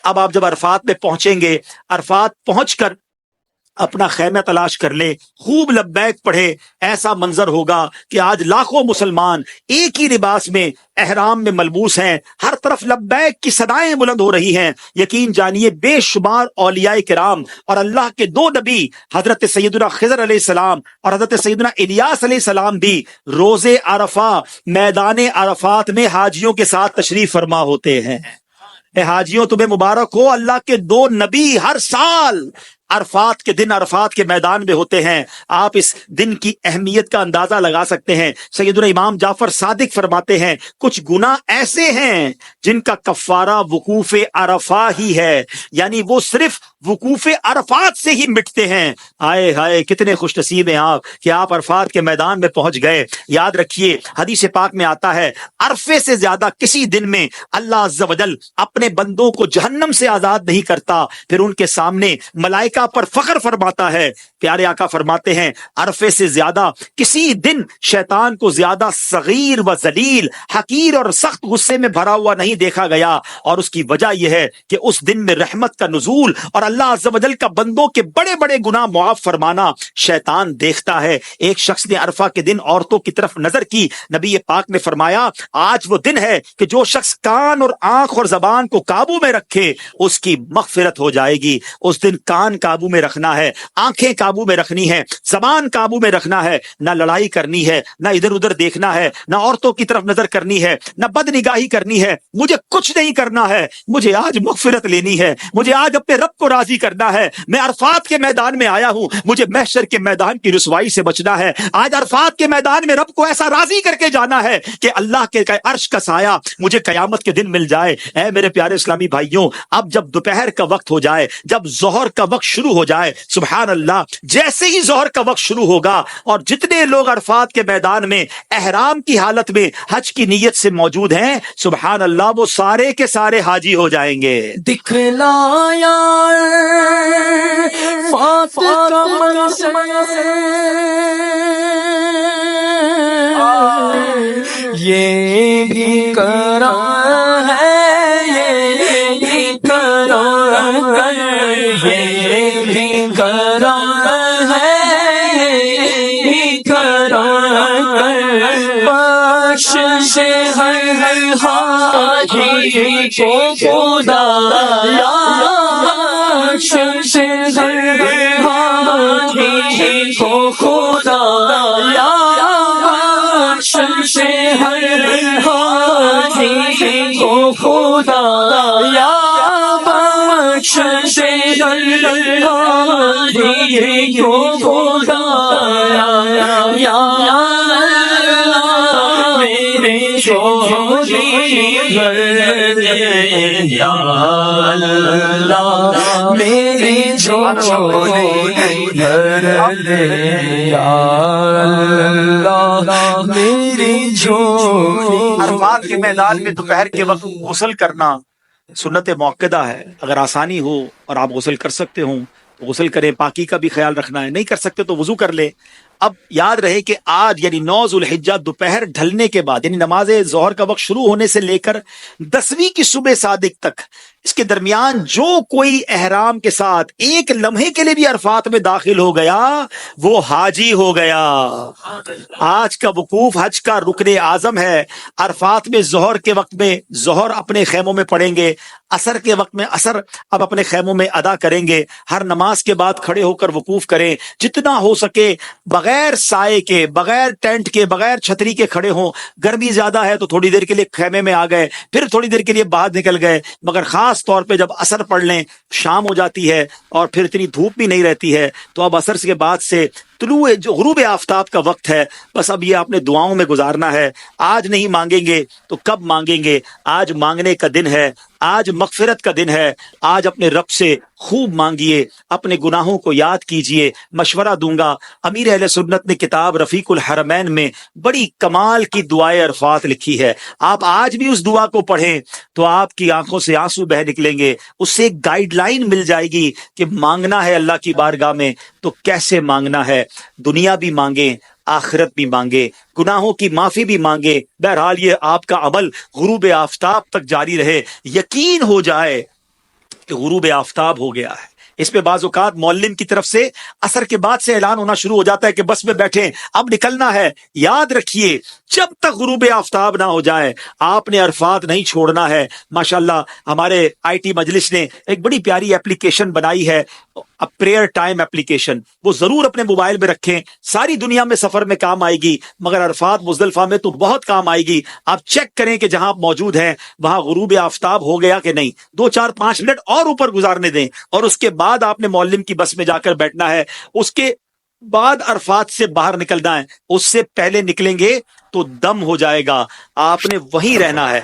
اب آپ جب عرفات میں پہنچیں گے، عرفات پہنچ کر اپنا خیمہ تلاش کر لیں، خوب لبیک پڑھے، ایسا منظر ہوگا کہ آج لاکھوں مسلمان ایک ہی لباس میں احرام میں ملبوس ہیں، ہر طرف لبیک کی صدائیں بلند ہو رہی ہیں۔ یقین جانیے بے شمار اولیاء کرام اور اللہ کے دو نبی حضرت سیدنا خضر علیہ السلام اور حضرت سیدنا الیاس علیہ السلام بھی روز عرفہ میدان عرفات میں حاجیوں کے ساتھ تشریف فرما ہوتے ہیں۔ اے حاجیوں تمہیں مبارک ہو، اللہ کے دو نبی ہر سال عرفات کے دن عرفات کے میدان میں ہوتے ہیں۔ آپ اس دن کی اہمیت کا اندازہ لگا سکتے ہیں۔ سیدنا امام جعفر صادق فرماتے ہیں کچھ گناہ ایسے ہیں جن کا کفارہ وقوف عرفہ ہی ہے، یعنی وہ صرف وقوف عرفات سے ہی مٹتے ہیں۔ آئے ہائے کتنے خوش نصیب ہیں آپ کہ آپ عرفات کے میدان میں پہنچ گئے۔ یاد رکھیے حدیث پاک میں آتا ہے عرفے سے زیادہ کسی دن میں اللہ عز و جل اپنے بندوں کو جہنم سے آزاد نہیں کرتا، پھر ان کے سامنے ملائکہ پر فخر فرماتا ہے۔ پیارے آقا فرماتے ہیں عرفے سے زیادہ کسی دن شیطان کو زیادہ صغیر و ذلیل، حقیر اور سخت غصے میں بھرا ہوا نہیں دیکھا گیا، اور اس کی وجہ یہ ہے کہ اس دن میں رحمت کا نزول اور اللہ عز و جل کا بندوں کے بڑے بڑے گناہ معاف فرمانا شیطان دیکھتا ہے۔ ایک شخص نے عرفہ کے دن عورتوں کی طرف نظر کی، نبی پاک نے فرمایا آج وہ دن ہے کہ جو شخص کان اور آنکھ اور زبان کو قابو میں رکھے اس کی مغفرت ہو جائے گی۔ اس دن کان قابو میں رکھنا ہے، آنکھیں قابو میں رکھنی ہے، زبان قابو میں رکھنا ہے، نہ لڑائی کرنی ہے، نہ ادھر ادھر دیکھنا ہے، نہ عورتوں کی طرف نظر کرنی ہے، نہ بد نگاہی کرنی ہے۔ مجھے کچھ نہیں کرنا ہے، مجھے آج مغفرت لینی ہے، مجھے آج اپنے رب کو راضی کرنا ہے۔ میں عرفات کے میدان میں آیا ہوں، مجھے محشر کے میدان کی رسوائی سے بچنا ہے۔ آج عرفات کے میدان میں رب کو ایسا راضی کر کے جانا ہے کہ اللہ کے عرش کا سایہ مجھے قیامت کے دن مل جائے۔ اے میرے پیارے اسلامی بھائیوں، اب جب دوپہر کا وقت ہو جائے، جب ظہر کا وقت شروع ہو جائے، سبحان اللہ، جیسے ہی ظہر کا وقت شروع ہوگا اور جتنے لوگ عرفات کے میدان میں احرام کی حالت میں حج کی نیت سے موجود ہیں، سبحان اللہ، وہ سارے کے سارے حاجی ہو جائیں گے۔ دکھلایا فات کا منظر، یہ بھی کرا ہے، یہ بھی کرا ہے، یہ بھی کرا ہے، یہ بھی کرا ہے، بخشش ہر حاجی کو خدا یا بخشش ہر حاجی کو خدا یا بخشش ہر حاجی کو خدا یا بخشش ہر حاجی کو خدا یا میرے جھولی بھر دے یا اللہ، میری جھولی بھر دے یا اللہ، میری جھولی۔ عرفات کے میدان میں دوپہر کے وقت غسل کرنا سنت موقدہ ہے۔ اگر آسانی ہو اور آپ غسل کر سکتے ہوں تو غسل کریں، پاکی کا بھی خیال رکھنا ہے، نہیں کر سکتے تو وضو کر لیں۔ اب یاد رہے کہ آج یعنی 9 ذو الحجہ دوپہر ڈھلنے کے بعد یعنی نماز ظہر کا وقت شروع ہونے سے لے کر 10ویں کی صبح صادق تک، اس کے درمیان جو کوئی احرام کے ساتھ ایک لمحے کے لیے بھی عرفات میں داخل ہو گیا وہ حاجی ہو گیا۔ آج کا وقوف حج کا رکن اعظم ہے۔ عرفات میں ظہر کے وقت میں ظہر اپنے خیموں میں پڑھیں گے، عصر کے وقت میں عصر اب اپنے خیموں میں ادا کریں گے۔ ہر نماز کے بعد کھڑے ہو کر وقوف کریں، جتنا ہو سکے بغیر سائے کے، بغیر ٹینٹ کے، بغیر چھتری کے کھڑے ہوں۔ گرمی زیادہ ہے تو تھوڑی دیر کے لیے خیمے میں آ گئے، پھر تھوڑی دیر کے لیے باہر نکل گئے، مگر خاص طور پہ جب عصر پڑھ لیں، شام ہو جاتی ہے اور پھر اتنی دھوپ بھی نہیں رہتی ہے، تو اب عصر کے بعد سے طلوع جو غروب آفتاب کا وقت ہے، بس اب یہ آپ نے دعاؤں میں گزارنا ہے۔ آج نہیں مانگیں گے تو کب مانگیں گے؟ آج مانگنے کا دن ہے، آج مغفرت کا دن ہے۔ آج اپنے رب سے خوب مانگیے، اپنے گناہوں کو یاد کیجئے۔ مشورہ دوں گا، امیر اہل سنت نے کتاب رفیق الحرمین میں بڑی کمال کی دعائے عرفات لکھی ہے۔ آپ آج بھی اس دعا کو پڑھیں تو آپ کی آنکھوں سے آنسو بہہ نکلیں گے۔ اس سے ایک گائیڈ لائن مل جائے گی کہ مانگنا ہے اللہ کی بارگاہ میں تو کیسے مانگنا ہے۔ دنیا بھی مانگیں، آخرت بھی مانگے، گناہوں کی معافی بھی مانگے۔ بہرحال یہ آپ کا عمل غروب آفتاب تک جاری رہے۔ یقین ہو جائے کہ غروب آفتاب ہو گیا ہے۔ اس پہ بعض اوقات مولم کی طرف سے اثر کے بعد سے اعلان ہونا شروع ہو جاتا ہے کہ بس میں بیٹھیں، اب نکلنا ہے۔ یاد رکھیے جب تک غروب آفتاب نہ ہو جائے آپ نے عرفات نہیں چھوڑنا ہے۔ ماشاءاللہ ہمارے آئی ٹی مجلس نے ایک بڑی پیاری ایپلیکیشن بنائی ہے، پریئر ٹائم ایپلیکیشن، وہ ضرور اپنے موبائل میں رکھیں، ساری دنیا میں سفر میں کام آئے گی مگر عرفات مزدلفہ میں تو بہت کام آئے گی۔ آپ چیک کریں کہ جہاں آپ موجود ہیں وہاں غروب آفتاب ہو گیا کہ نہیں، 2 4 5 منٹ اور اوپر گزارنے دیں، اور اس کے بعد آپ نے معلم کی بس میں جا کر بیٹھنا ہے۔ اس کے بعد عرفات سے باہر نکلنا ہے، اس سے پہلے نکلیں گے تو دم ہو جائے گا، آپ نے وہیں رہنا ہے۔